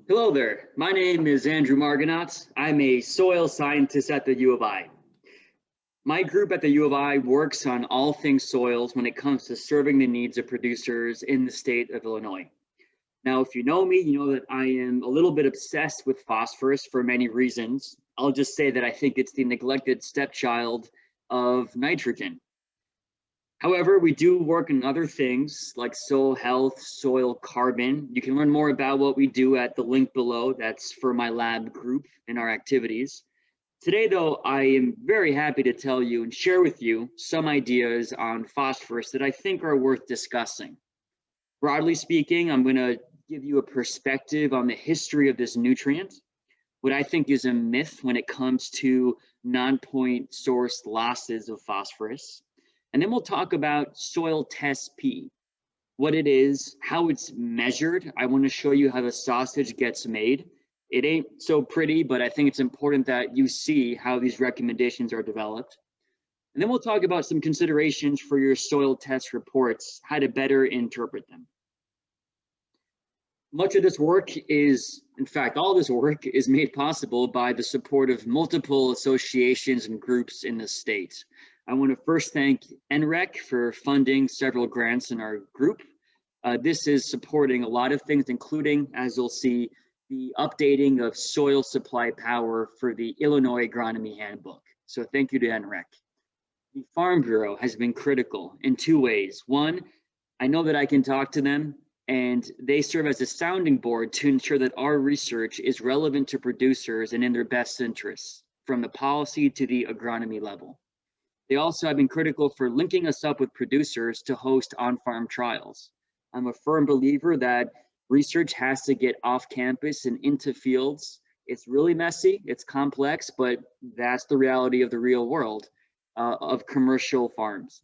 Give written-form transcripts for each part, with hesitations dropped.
Hello there, my name is Andrew Margenot. I'm a soil scientist at the U of I. My group at the U of I works on all things soils when it comes to serving the needs of producers in the state of Illinois. Now, if you know me, you know that I am a little bit obsessed with phosphorus for many reasons. I'll just say that I think it's the neglected stepchild of nitrogen. However, we do work on other things like soil health, soil carbon. You can learn more about what we do at the link below. That's for my lab group and our activities. Today, though, I am very happy to tell you and share with you some ideas on phosphorus that I think are worth discussing. Broadly speaking, I'm going to give you a perspective on the history of this nutrient, what I think is a myth when it comes to non-point source losses of phosphorus. And then we'll talk about soil test P, what it is, how it's measured. I want to show you how the sausage gets made. It ain't so pretty, but I think it's important that you see how these recommendations are developed. And then we'll talk about some considerations for your soil test reports, how to better interpret them. Much of this work is, in fact, all this work is made possible by the support of multiple associations and groups in the state. I want to first thank NREC for funding several grants in our group. This is supporting a lot of things, including, as you'll see, the updating of soil supply power for the Illinois Agronomy Handbook. So thank you to NREC. The Farm Bureau has been critical in two ways. One, I know that I can talk to them, and they serve as a sounding board to ensure that our research is relevant to producers and in their best interests, from the policy to the agronomy level. They also have been critical for linking us up with producers to host on-farm trials. I'm a firm believer that research has to get off campus and into fields. It's really messy, it's complex, but that's the reality of the real world of commercial farms.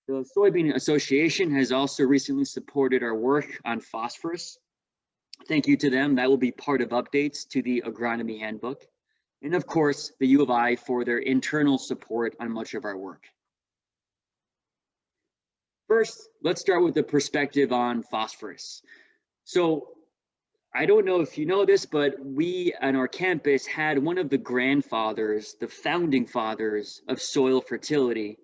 The Soybean Association has also recently supported our work on phosphorus. Thank you to them. That will be part of updates to the Agronomy Handbook. And of course, the U of I for their internal support on much of our work. First, let's start with the perspective on phosphorus. So I don't know if you know this, but we on our campus had one of the grandfathers, the founding fathers of soil fertility.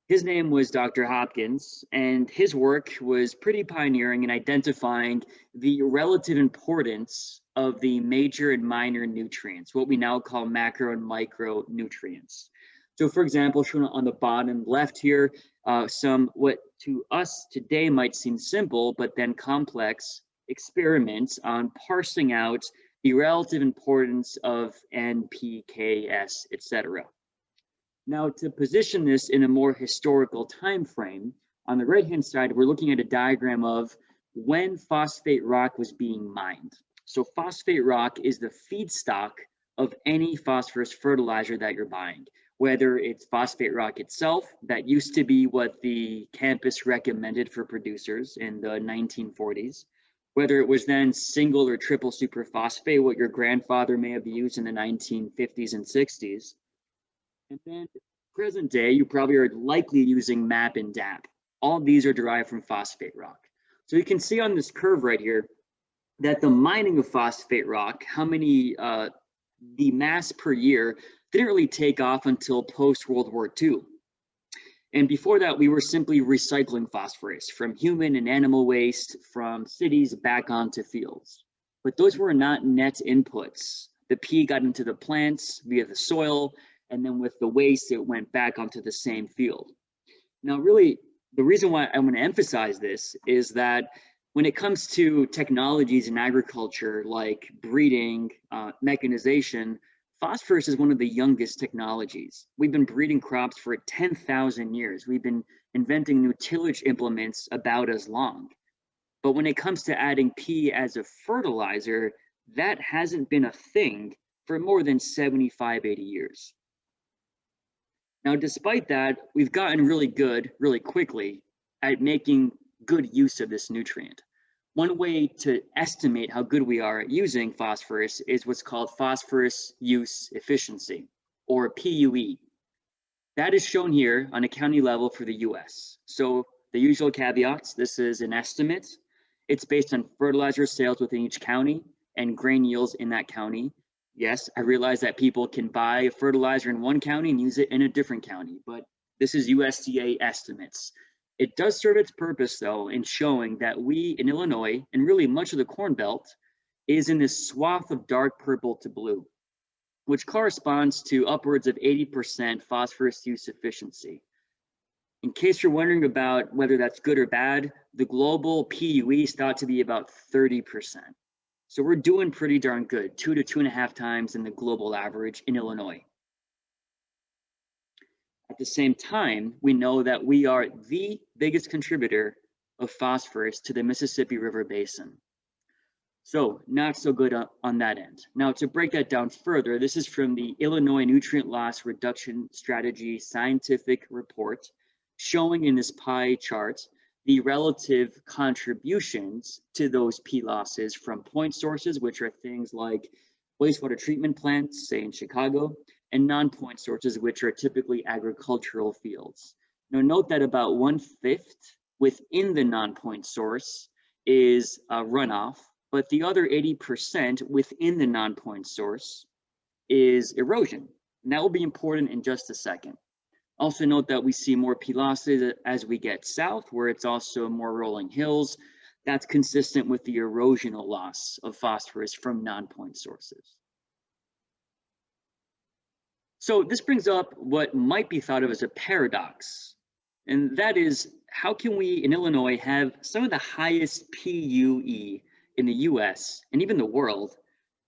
His name was Dr. Hopkins, and his work was pretty pioneering in identifying the relative importance of the major and minor nutrients, what we now call macro and micronutrients. So for example, shown on the bottom left here, some what to us today might seem simple, but then complex experiments on parsing out the relative importance of N, P, K, S, etc. Now, to position this in a more historical time frame, on the right-hand side, we're looking at a diagram of when phosphate rock was being mined. So phosphate rock is the feedstock of any phosphorus fertilizer that you're buying, whether it's phosphate rock itself, that used to be what the campus recommended for producers in the 1940s, whether it was then single or triple superphosphate, what your grandfather may have used in the 1950s and 60s. And then present day, you probably are likely using MAP and DAP. All of these are derived from phosphate rock. So you can see on this curve right here that the mining of phosphate rock, how many, the mass per year didn't really take off until post-World War II. And before that, we were simply recycling phosphorus from human and animal waste from cities back onto fields. But those were not net inputs. The P got into the plants via the soil, and then with the waste, it went back onto the same field. Now, really, the reason why I want to emphasize this is that when it comes to technologies in agriculture, like breeding, mechanization, phosphorus is one of the youngest technologies. We've been breeding crops for 10,000 years. We've been inventing new tillage implements about as long. But when it comes to adding P as a fertilizer, that hasn't been a thing for more than 75, 80 years. Now, despite that, we've gotten really good, really quickly at making good use of this nutrient. One way to estimate how good we are at using phosphorus is what's called phosphorus use efficiency, or PUE. That is shown here on a county level for the US. So the usual caveats, this is an estimate. It's based on fertilizer sales within each county, and grain yields in that county. Yes, I realize that people can buy fertilizer in one county and use it in a different county, but this is USDA estimates. It does serve its purpose, though, in showing that we in Illinois, and really much of the Corn Belt, is in this swath of dark purple to blue, which corresponds to upwards of 80% phosphorus use efficiency. In case you're wondering about whether that's good or bad, the global PUE is thought to be about 30%. So we're doing pretty darn good, 2 to 2.5 times in the global average in Illinois. At the same time, we know that we are the biggest contributor of phosphorus to the Mississippi River Basin. So not so good on that end. Now, to break that down further, this is from the Illinois Nutrient Loss Reduction Strategy scientific report, showing in this pie chart the relative contributions to those P losses from point sources, which are things like wastewater treatment plants, say in Chicago, and non-point sources, which are typically agricultural fields. Now, note that about 1/5 within the non-point source is runoff, but the other 80% within the non-point source is erosion. And that will be important in just a second. Also note that we see more P losses as we get south, where it's also more rolling hills. That's consistent with the erosional loss of phosphorus from non-point sources. So this brings up what might be thought of as a paradox, and that is, how can we in Illinois have some of the highest PUE in the US and even the world,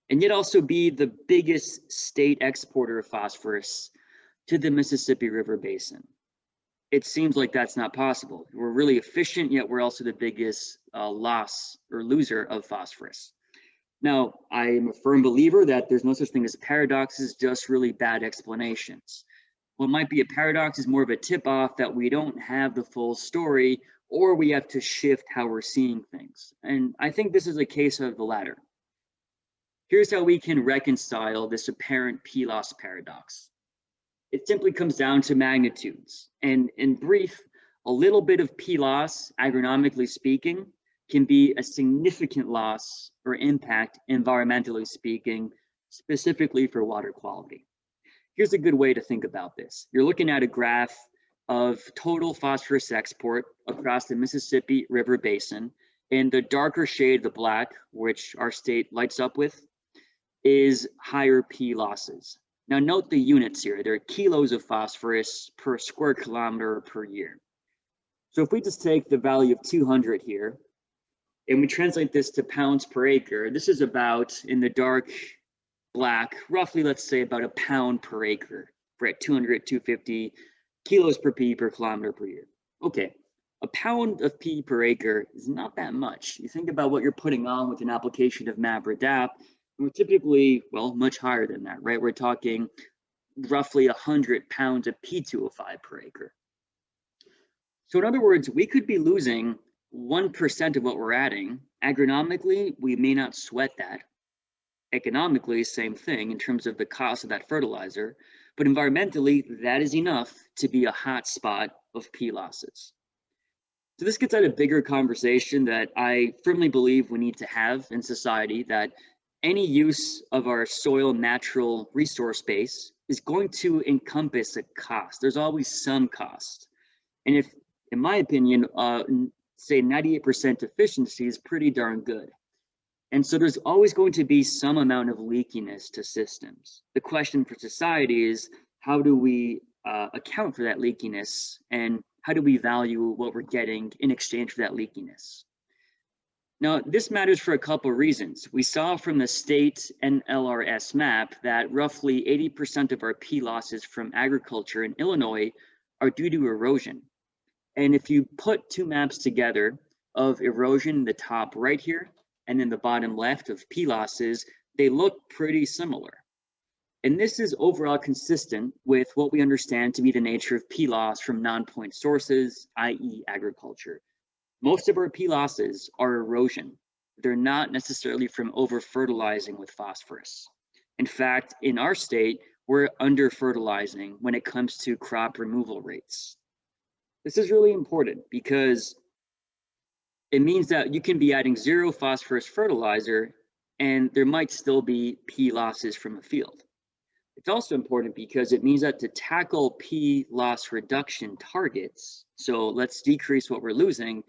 and yet also be the biggest state exporter of phosphorus to the Mississippi River Basin? It seems like that's not possible. We're really efficient, yet we're also the biggest loss or loser of phosphorus. Now, I am a firm believer that there's no such thing as paradoxes, just really bad explanations. What might be a paradox is more of a tip-off that we don't have the full story, or we have to shift how we're seeing things. And I think this is a case of the latter. Here's how we can reconcile this apparent P loss paradox. It simply comes down to magnitudes. And in brief, a little bit of P loss, agronomically speaking, can be a significant loss or impact, environmentally speaking, specifically for water quality. Here's a good way to think about this. You're looking at a graph of total phosphorus export across the Mississippi River Basin, and the darker shade, the black, which our state lights up with, is higher P losses. Now note the units here. They're kilos of phosphorus per square kilometer per year. So if we just take the value of 200 here, and we translate this to pounds per acre, this is about, in the dark black, roughly, let's say about a pound per acre. We're at 200, 250 kilos per P per kilometer per year. Okay, a pound of P per acre is not that much. You think about what you're putting on with an application of MAP or DAP, we're typically, well, much higher than that, right? We're talking roughly 100 pounds of P2O5 per acre. So in other words, we could be losing 1% of what we're adding. Agronomically, we may not sweat that. Economically, same thing in terms of the cost of that fertilizer, but environmentally, that is enough to be a hot spot of P losses. So this gets at a bigger conversation that I firmly believe we need to have in society, that any use of our soil natural resource base is going to encompass a cost. There's always some cost. And if, in my opinion, say 98% efficiency is pretty darn good. And so there's always going to be some amount of leakiness to systems. The question for society is, how do we account for that leakiness, and how do we value what we're getting in exchange for that leakiness? Now, this matters for a couple of reasons. We saw from the state NLRS map that roughly 80% of our P losses from agriculture in Illinois are due to erosion. And if you put two maps together of erosion, the top right here, and then the bottom left of P losses, they look pretty similar. And this is overall consistent with what we understand to be the nature of P loss from non-point sources, i.e. agriculture. Most of our P losses are erosion. They're not necessarily from over-fertilizing with phosphorus. In fact, in our state, we're under-fertilizing when it comes to crop removal rates. This is really important because it means that you can be adding 0 phosphorus fertilizer and there might still be P losses from a field. It's also important because it means that to tackle P loss reduction targets, so let's decrease what we're losing,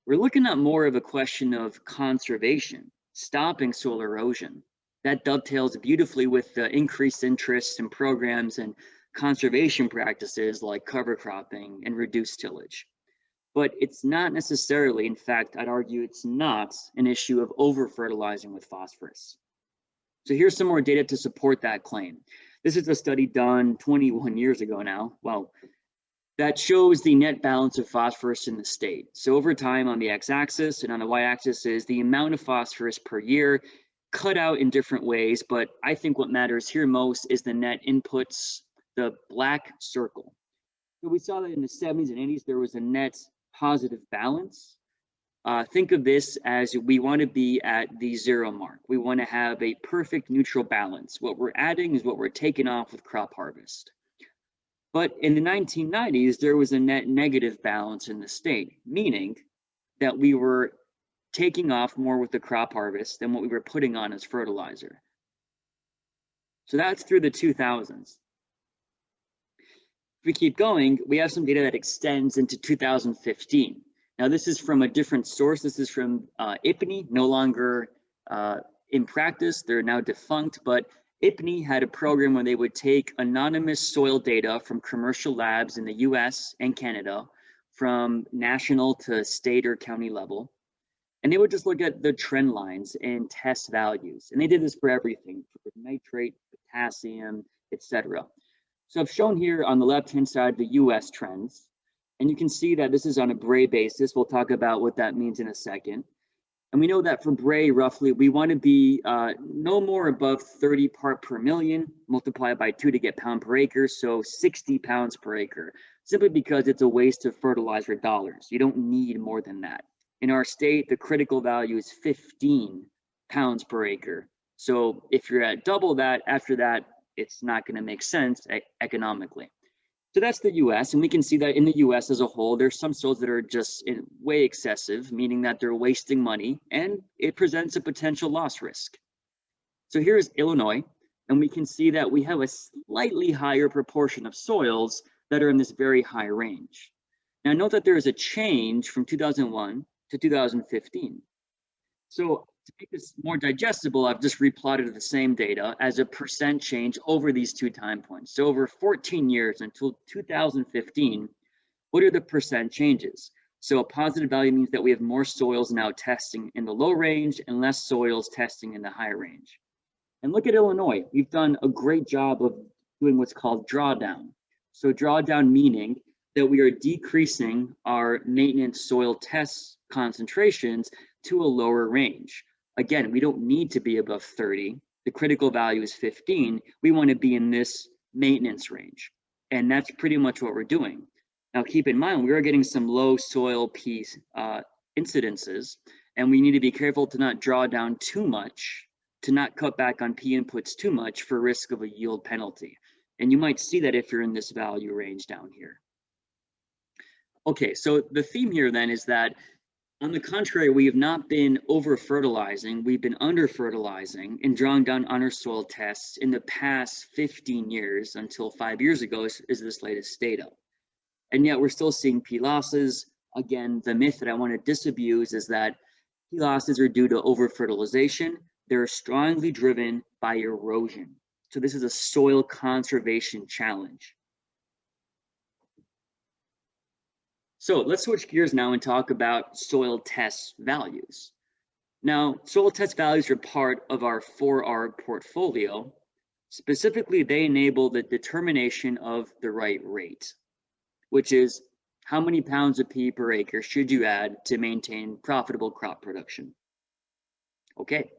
we're looking at more of a question of conservation, stopping soil erosion. That dovetails beautifully with the increased interest in programs and conservation practices like cover cropping and reduced tillage. But it's not necessarily, in fact, I'd argue it's not an issue of over-fertilizing with phosphorus. So here's some more data to support that claim. This is a study done 21 years ago now. Well, that shows the net balance of phosphorus in the state. So over time on the x-axis and on the y-axis is the amount of phosphorus per year, cut out in different ways, but I think what matters here most is the net inputs, the black circle. So we saw that in the 70s and 80s, there was a net positive balance. Think of this as we want to be at the 0 mark. We want to have a perfect neutral balance. What we're adding is what we're taking off with crop harvest. But in the 1990s, there was a net negative balance in the state, meaning that we were taking off more with the crop harvest than what we were putting on as fertilizer. So that's through the 2000s. If we keep going, we have some data that extends into 2015. Now, this is from a different source. This is from IPNI, no longer in practice. They're now defunct, but IPNI had a program where they would take anonymous soil data from commercial labs in the US and Canada, from national to state or county level. And they would just look at the trend lines and test values. And they did this for everything, for nitrate, potassium, etc. So I've shown here on the left-hand side the US trends. And you can see that this is on a Bray basis. We'll talk about what that means in a second. And we know that for Bray, roughly, we want to be no more above 30 part per million, multiplied by 2 to get pound per acre, so 60 pounds per acre, simply because it's a waste of fertilizer dollars. You don't need more than that. In our state, the critical value is 15 pounds per acre. So if you're at double that, after that, it's not going to make sense economically. So that's the US, and we can see that in the US as a whole, there's some soils that are just way excessive, meaning that they're wasting money, and it presents a potential loss risk. So here's Illinois, and we can see that we have a slightly higher proportion of soils that are in this very high range. Now note that there is a change from 2001 to 2015. So to make this more digestible, I've just replotted the same data as a percent change over these 2 time points. So over 14 years until 2015, what are the percent changes? So a positive value means that we have more soils now testing in the low range and less soils testing in the high range. And look at Illinois. We've done a great job of doing what's called drawdown. So drawdown meaning that we are decreasing our maintenance soil test concentrations to a lower range. Again, we don't need to be above 30. The critical value is 15. We want to be in this maintenance range. And that's pretty much what we're doing. Now, keep in mind, we are getting some low soil P incidences, and we need to be careful to not draw down too much, to not cut back on P inputs too much for risk of a yield penalty. And you might see that if you're in this value range down here. Okay, so the theme here then is that, on the contrary, we have not been over-fertilizing, we've been under-fertilizing and drawing down on our soil tests in the past 15 years until 5 years ago is this latest data. And yet we're still seeing P losses. Again, the myth that I want to disabuse is that P losses are due to over-fertilization. They're strongly driven by erosion. So this is a soil conservation challenge. So let's switch gears now and talk about soil test values. Now, soil test values are part of our 4R portfolio. Specifically, they enable the determination of the right rate, which is how many pounds of P per acre should you add to maintain profitable crop production. Okay.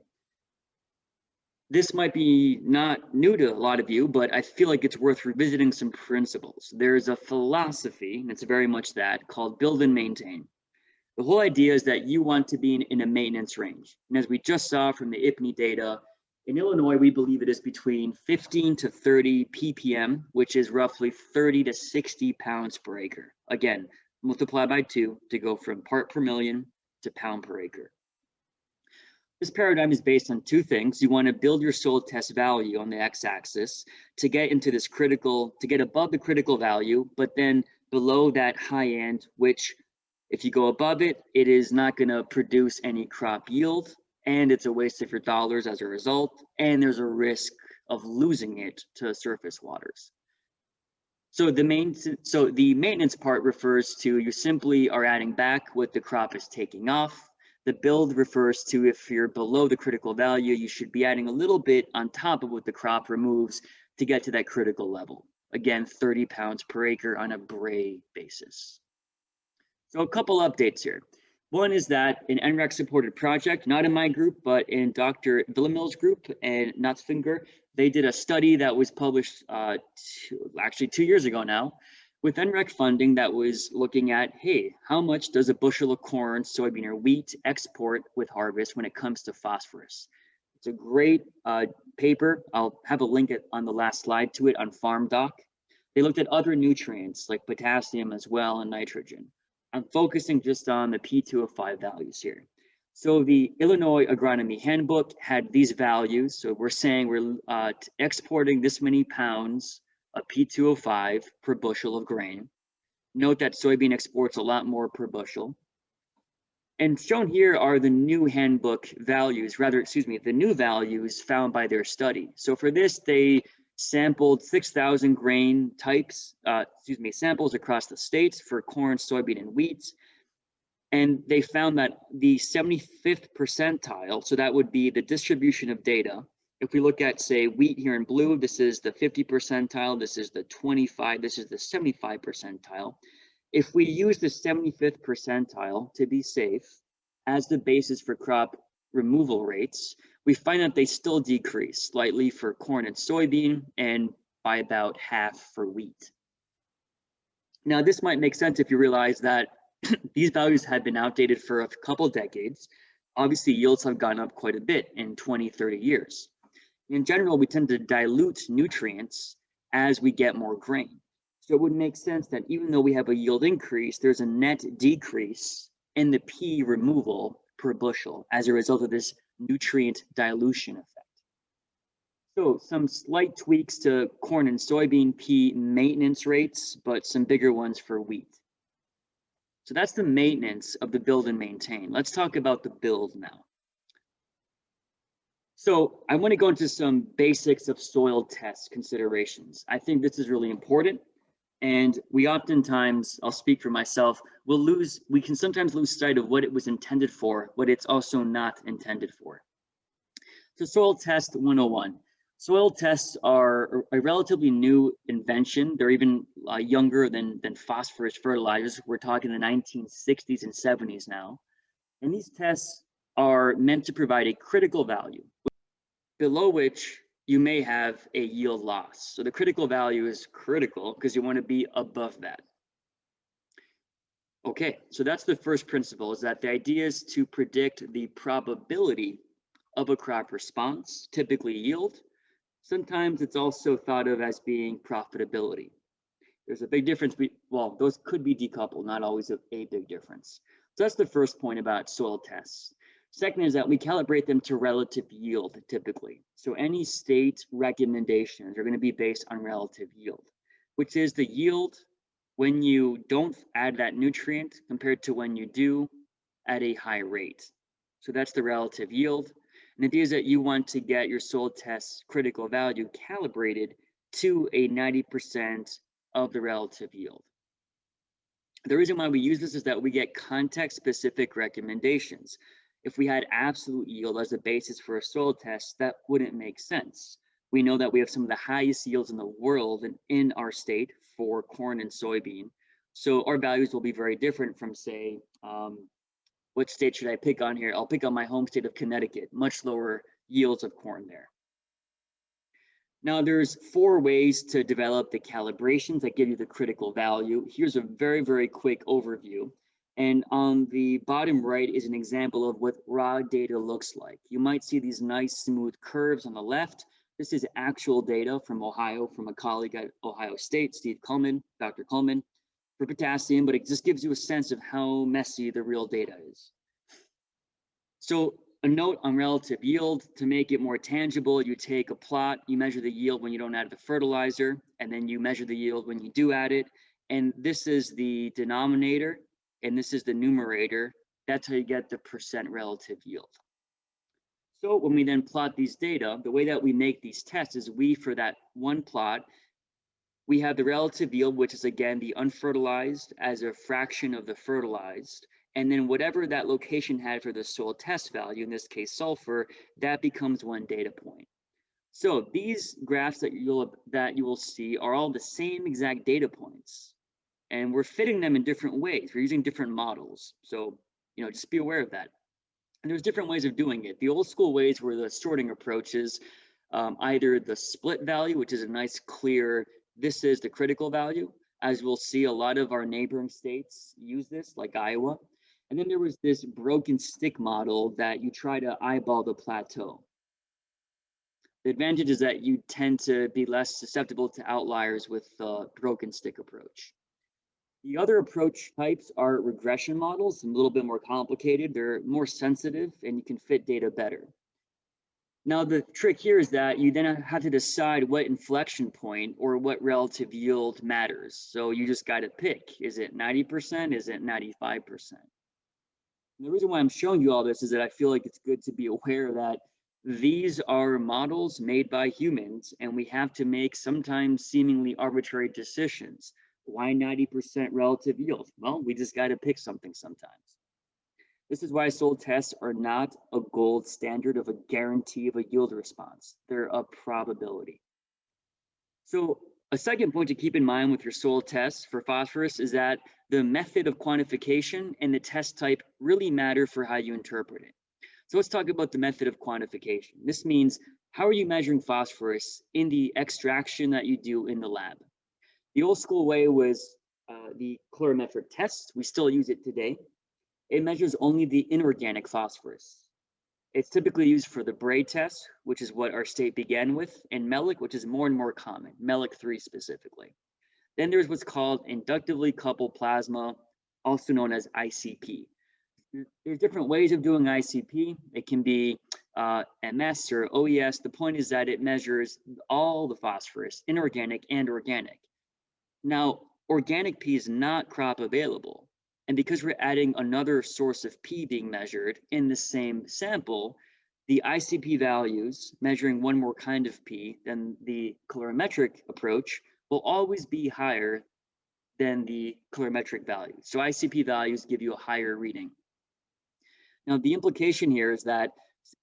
This might be not new to a lot of you, but I feel like it's worth revisiting some principles. There's a philosophy, and it's very much that, called build and maintain. The whole idea is that you want to be in a maintenance range. And as we just saw from the IPNI data, in Illinois, we believe it is between 15 to 30 ppm, which is roughly 30 to 60 pounds per acre. Again, multiply by 2 to go from part per million to pound per acre. This paradigm is based on two things. You want to build your soil test value on the x-axis to get into this critical, to get above the critical value, but then below that high end, which if you go above it, it is not going to produce any crop yield, and it's a waste of your dollars as a result, and there's a risk of losing it to surface waters. So the maintenance part refers to you simply are adding back what the crop is taking off. The build refers to if you're below the critical value, you should be adding a little bit on top of what the crop removes to get to that critical level. Again, 30 pounds per acre on a bray basis. So a couple updates here. One is that an NREC supported project, not in my group, but in Dr. Villamil's group and Natsfinger, they did a study that was published actually 2 years ago now with NREC funding that was looking at, hey, how much does a bushel of corn, soybean, or wheat export with harvest when it comes to phosphorus? It's a great paper. I'll have a link on the last slide to it on FarmDoc. They looked at other nutrients like potassium as well and nitrogen. I'm focusing just on the P2O5 values here. So the Illinois Agronomy Handbook had these values. So we're saying we're exporting this many pounds of P2O5 per bushel of grain. Note that soybean exports a lot more per bushel. And shown here are the new handbook values, the new values found by their study. So for this, they sampled 6,000 grain types, samples across the states for corn, soybean, and wheat. And they found that the 75th percentile, so that would be the distribution of data. If we look at, say, wheat here in blue, this is the 50 percentile, this is the 25, this is the 75 percentile. If we use the 75th percentile to be safe as the basis for crop removal rates, we find that they still decrease slightly for corn and soybean and by about half for wheat. Now, this might make sense if you realize that these values have been outdated for a couple decades. Obviously, yields have gone up quite a bit in 20, 30 years. In general, we tend to dilute nutrients as we get more grain. So it would make sense that even though we have a yield increase, there's a net decrease in the P removal per bushel as a result of this nutrient dilution effect. So some slight tweaks to corn and soybean P maintenance rates, but some bigger ones for wheat. So that's the maintenance of the build and maintain. Let's talk about the build now. So I want to go into some basics of soil test considerations. I think this is really important. And we oftentimes, I'll speak for myself, we can sometimes lose sight of what it was intended for, what it's also not intended for. So soil test 101. Soil tests are a relatively new invention. They're even younger than phosphorus fertilizers. We're talking the 1960s and 70s now. And these tests are meant to provide a critical value, below which you may have a yield loss. So the critical value is critical because you want to be above that. Okay, so that's the first principle, is that the idea is to predict the probability of a crop response, typically yield. Sometimes it's also thought of as being profitability. There's a big difference. Well, those could be decoupled, not always a big difference. So that's the first point about soil tests. Second is that we calibrate them to relative yield typically. So any state recommendations are going to be based on relative yield, which is the yield when you don't add that nutrient compared to when you do at a high rate. So that's the relative yield. And the idea is that you want to get your soil test critical value calibrated to a 90% of the relative yield. The reason why we use this is that we get context-specific recommendations. If we had absolute yield as a basis for a soil test, that wouldn't make sense. We know that we have some of the highest yields in the world in our state for corn and soybean. So our values will be very different from, say, what state should I pick on here? I'll pick on my home state of Connecticut, much lower yields of corn there. Now there's 4 ways to develop the calibrations that give you the critical value. Here's a very, very quick overview. And on the bottom right is an example of what raw data looks like. You might see these nice smooth curves on the left. This is actual data from Ohio, from a colleague at Ohio State, Dr. Coleman, for potassium, but it just gives you a sense of how messy the real data is. So a note on relative yield, to make it more tangible, you take a plot, you measure the yield when you don't add the fertilizer, and then you measure the yield when you do add it. And this is the denominator, and this is the numerator. That's how you get the percent relative yield. So when we then plot these data, the way that we make these tests is for that one plot, we have the relative yield, which is again the unfertilized as a fraction of the fertilized. And then whatever that location had for the soil test value, in this case sulfur, that becomes one data point. So these graphs that you will see are all the same exact data points, and we're fitting them in different ways. We're using different models. So, just be aware of that. And there's different ways of doing it. The old school ways were the sorting approaches, either the split value, which is a nice clear, this is the critical value. As we'll see, a lot of our neighboring states use this, like Iowa. And then there was this broken stick model that you try to eyeball the plateau. The advantage is that you tend to be less susceptible to outliers with the broken stick approach. The other approach types are regression models, a little bit more complicated. They're more sensitive and you can fit data better. Now, the trick here is that you then have to decide what inflection point or what relative yield matters. So you just got to pick. Is it 90%? Is it 95%? And the reason why I'm showing you all this is that I feel like it's good to be aware that these are models made by humans, and we have to make sometimes seemingly arbitrary decisions. Why 90% relative yield? Well, we just got to pick something sometimes. This is why soil tests are not a gold standard of a guarantee of a yield response. They're a probability. So a second point to keep in mind with your soil tests for phosphorus is that the method of quantification and the test type really matter for how you interpret it. So let's talk about the method of quantification. This means, how are you measuring phosphorus in the extraction that you do in the lab? The old school way was the colorimetric test. We still use it today. It measures only the inorganic phosphorus. It's typically used for the Bray test, which is what our state began with, and MELIC, which is more and more common, MELIC 3 specifically. Then there's what's called inductively coupled plasma, also known as ICP. There's different ways of doing ICP. It can be MS or OES. The point is that it measures all the phosphorus, inorganic and organic. Now, organic P is not crop available. And because we're adding another source of P being measured in the same sample, the ICP values measuring one more kind of P than the colorimetric approach will always be higher than the colorimetric values. So ICP values give you a higher reading. Now, the implication here is that,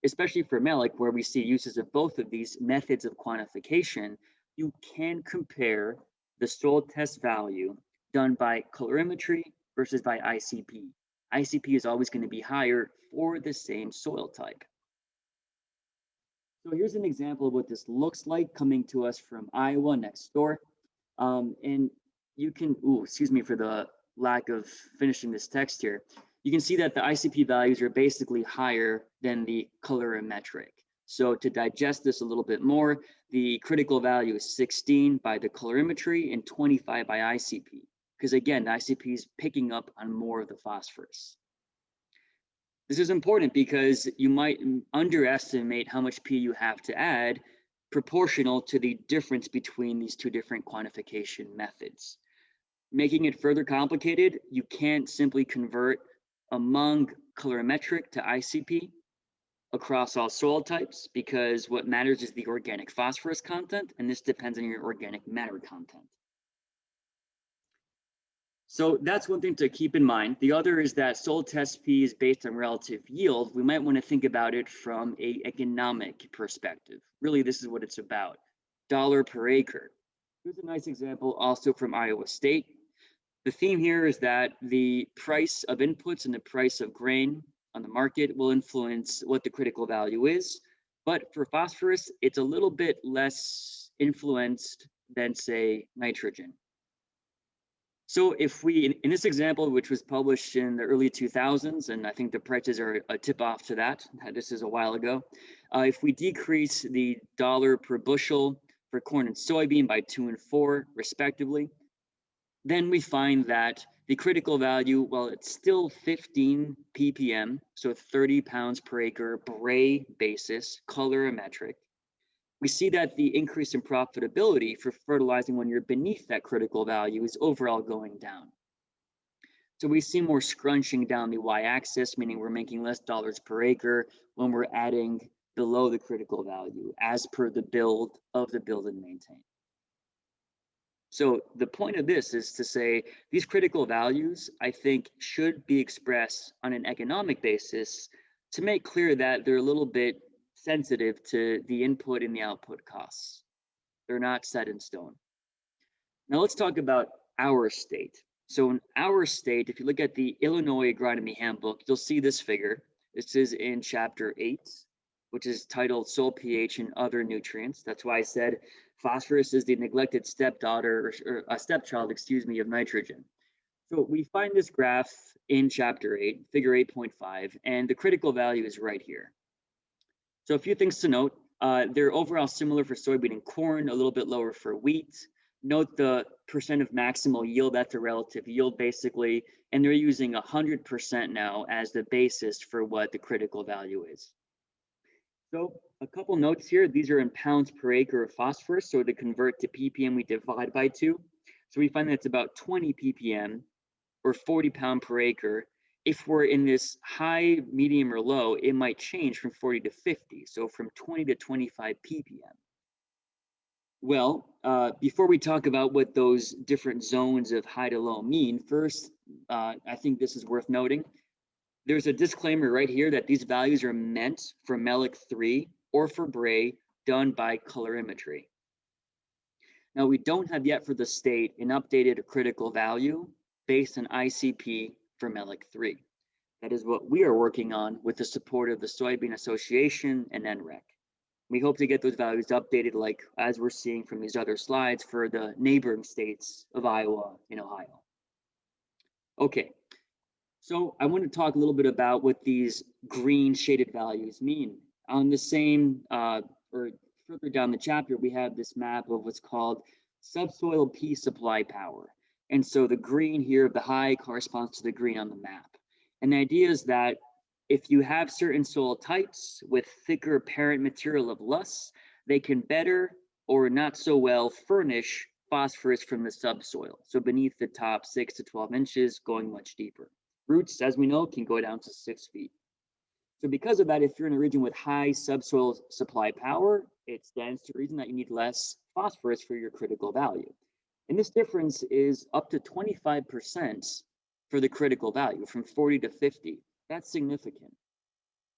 especially for MELIC, where we see uses of both of these methods of quantification, you can compare the soil test value done by colorimetry versus by ICP. ICP is always going to be higher for the same soil type. So here's an example of what this looks like coming to us from Iowa next door. And you can, excuse me for the lack of finishing this text here. You can see that the ICP values are basically higher than the colorimetric. So to digest this a little bit more, the critical value is 16 by the colorimetry and 25 by ICP. Because again, the ICP is picking up on more of the phosphorus. This is important because you might underestimate how much P you have to add proportional to the difference between these two different quantification methods. Making it further complicated, you can't simply convert among colorimetric to ICP across all soil types, because what matters is the organic phosphorus content, and this depends on your organic matter content. So that's one thing to keep in mind. The other is that soil test P is based on relative yield. We might want to think about it from an economic perspective. Really, this is what it's about, dollar per acre. Here's a nice example also from Iowa State. The theme here is that the price of inputs and the price of grain on the market will influence what the critical value is. But for phosphorus, it's a little bit less influenced than, say, nitrogen. So if we, in this example, which was published in the early 2000s, and I think the prices are a tip off to that, this is a while ago, if we decrease the dollar per bushel for corn and soybean by 2 and 4 respectively, then we find that The critical value, well, it's still 15 ppm, so 30 pounds per acre Bray basis, colorimetric. We see that the increase in profitability for fertilizing when you're beneath that critical value is overall going down. So we see more scrunching down the y-axis, meaning we're making less dollars per acre when we're adding below the critical value, as per the build of the build and maintain. So the point of this is to say these critical values, I think, should be expressed on an economic basis to make clear that they're a little bit sensitive to the input and the output costs. They're not set in stone. Now let's talk about our state. So in our state, if you look at the Illinois Agronomy Handbook, you'll see this figure. This is in chapter 8, which is titled Soil pH and Other Nutrients. That's why I said phosphorus is the neglected stepdaughter, or a stepchild, excuse me, of nitrogen. So we find this graph in chapter 8, figure 8.5, and the critical value is right here. So a few things to note. They're overall similar for soybean and corn, a little bit lower for wheat. Note the percent of maximal yield, that's a relative yield basically, and they're using 100% now as the basis for what the critical value is. So a couple notes here, these are in pounds per acre of phosphorus, so to convert to ppm we divide by 2. So we find that it's about 20 ppm or 40 pound per acre. If we're in this high, medium, or low, it might change from 40 to 50, so from 20 to 25 ppm. Well, before we talk about what those different zones of high to low mean, first, I think this is worth noting. There's a disclaimer right here that these values are meant for Melic 3 or for Bray done by colorimetry. Now, we don't have yet for the state an updated critical value based on ICP for Melic 3. That is what we are working on with the support of the Soybean Association and NREC. We hope to get those values updated, like as we're seeing from these other slides, for the neighboring states of Iowa and Ohio. Okay, so I want to talk a little bit about what these green shaded values mean. On the same, or further down the chapter, we have this map of what's called subsoil P supply power. And so the green here of the high corresponds to the green on the map. And the idea is that if you have certain soil types with thicker parent material of loess, they can better or not so well furnish phosphorus from the subsoil. So beneath the top 6 to 12 inches, going much deeper. Roots, as we know, can go down to 6 feet. So because of that, if you're in a region with high subsoil supply power, it stands to reason that you need less phosphorus for your critical value. And this difference is up to 25% for the critical value, from 40 to 50. That's significant.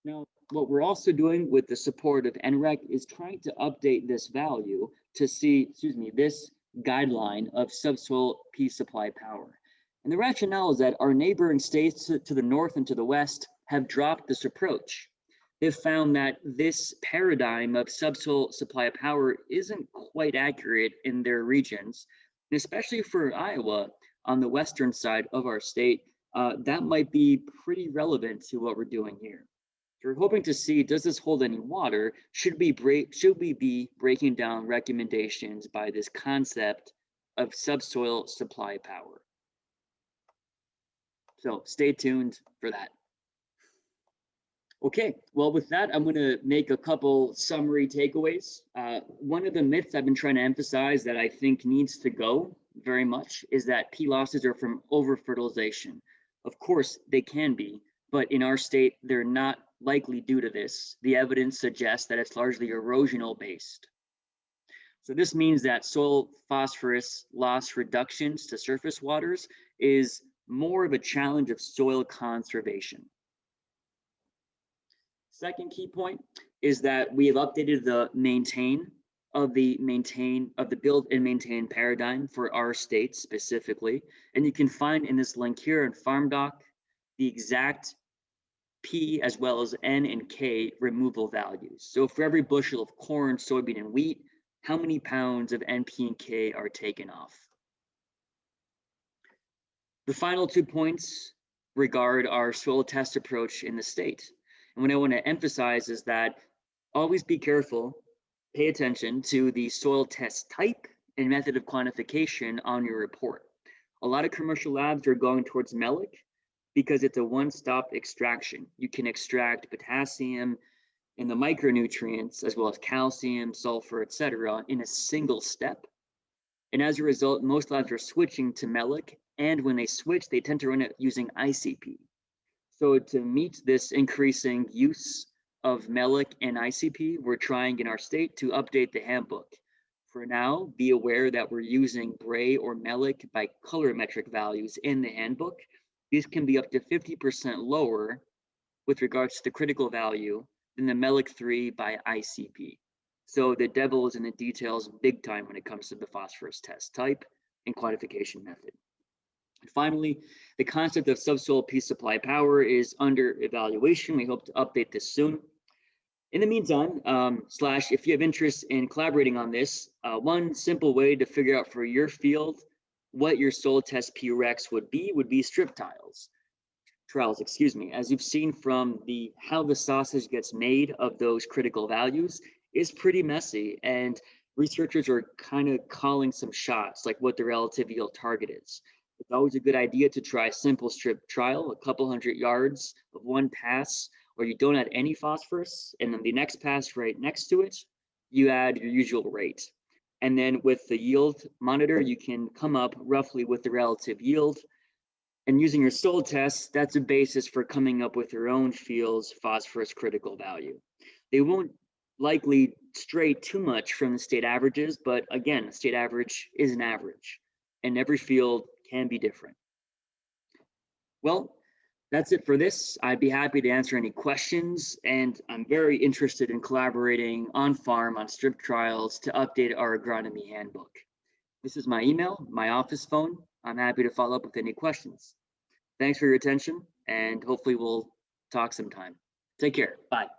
Now, what we're also doing with the support of NREC is trying to update this value to see, this guideline of subsoil P supply power. And the rationale is that our neighboring states to the north and to the west have dropped this approach. They've found that this paradigm of subsoil supply power isn't quite accurate in their regions, and especially for Iowa on the western side of our state. That might be pretty relevant to what we're doing here. So we're hoping to see, does this hold any water? Should we be breaking down recommendations by this concept of subsoil supply power? So stay tuned for that. Okay, well, with that, I'm going to make a couple summary takeaways. One of the myths I've been trying to emphasize that I think needs to go very much is that P losses are from over-fertilization. Of course, they can be, but in our state, they're not likely due to this. The evidence suggests that it's largely erosional based. So this means that soil phosphorus loss reductions to surface waters is more of a challenge of soil conservation. Second key point is that we have updated the build and maintain paradigm for our state specifically. And you can find in this link here in FarmDoc the exact P as well as N and K removal values. So for every bushel of corn, soybean, and wheat, how many pounds of N, P, and K are taken off? The final 2 points regard our soil test approach in the state. And what I want to emphasize is that always be careful, pay attention to the soil test type and method of quantification on your report. A lot of commercial labs are going towards melic because it's a one-stop extraction. You can extract potassium and the micronutrients, as well as calcium, sulfur, etc., in a single step. And as a result, most labs are switching to melic. And when they switch, they tend to run it using ICP. So to meet this increasing use of melic and ICP, we're trying in our state to update the handbook. For now, be aware that we're using Bray or melic by colorimetric values in the handbook. These can be up to 50% lower with regards to the critical value than the melic 3 by ICP. So the devil is in the details big time when it comes to the phosphorus test type and quantification method. And finally, the concept of subsoil peak supply power is under evaluation. We hope to update this soon. In the meantime, if you have interest in collaborating on this, one simple way to figure out for your field what your soil test P-Rex would be strip trials, as you've seen from how the sausage gets made of those critical values is pretty messy, and researchers are kind of calling some shots, like what the relative yield target is. It's always a good idea to try a simple strip trial, a couple hundred yards of one pass, where you don't add any phosphorus, and then the next pass right next to it, you add your usual rate. And then with the yield monitor, you can come up roughly with the relative yield. And using your soil test, that's a basis for coming up with your own field's phosphorus critical value. They won't likely stray too much from the state averages, but again, the state average is an average, and every field can be different. Well, that's it for this. I'd be happy to answer any questions, and I'm very interested in collaborating on farm on strip trials to update our agronomy handbook. This is my email, my office phone. I'm happy to follow up with any questions. Thanks for your attention, and hopefully we'll talk sometime. Take care. Bye.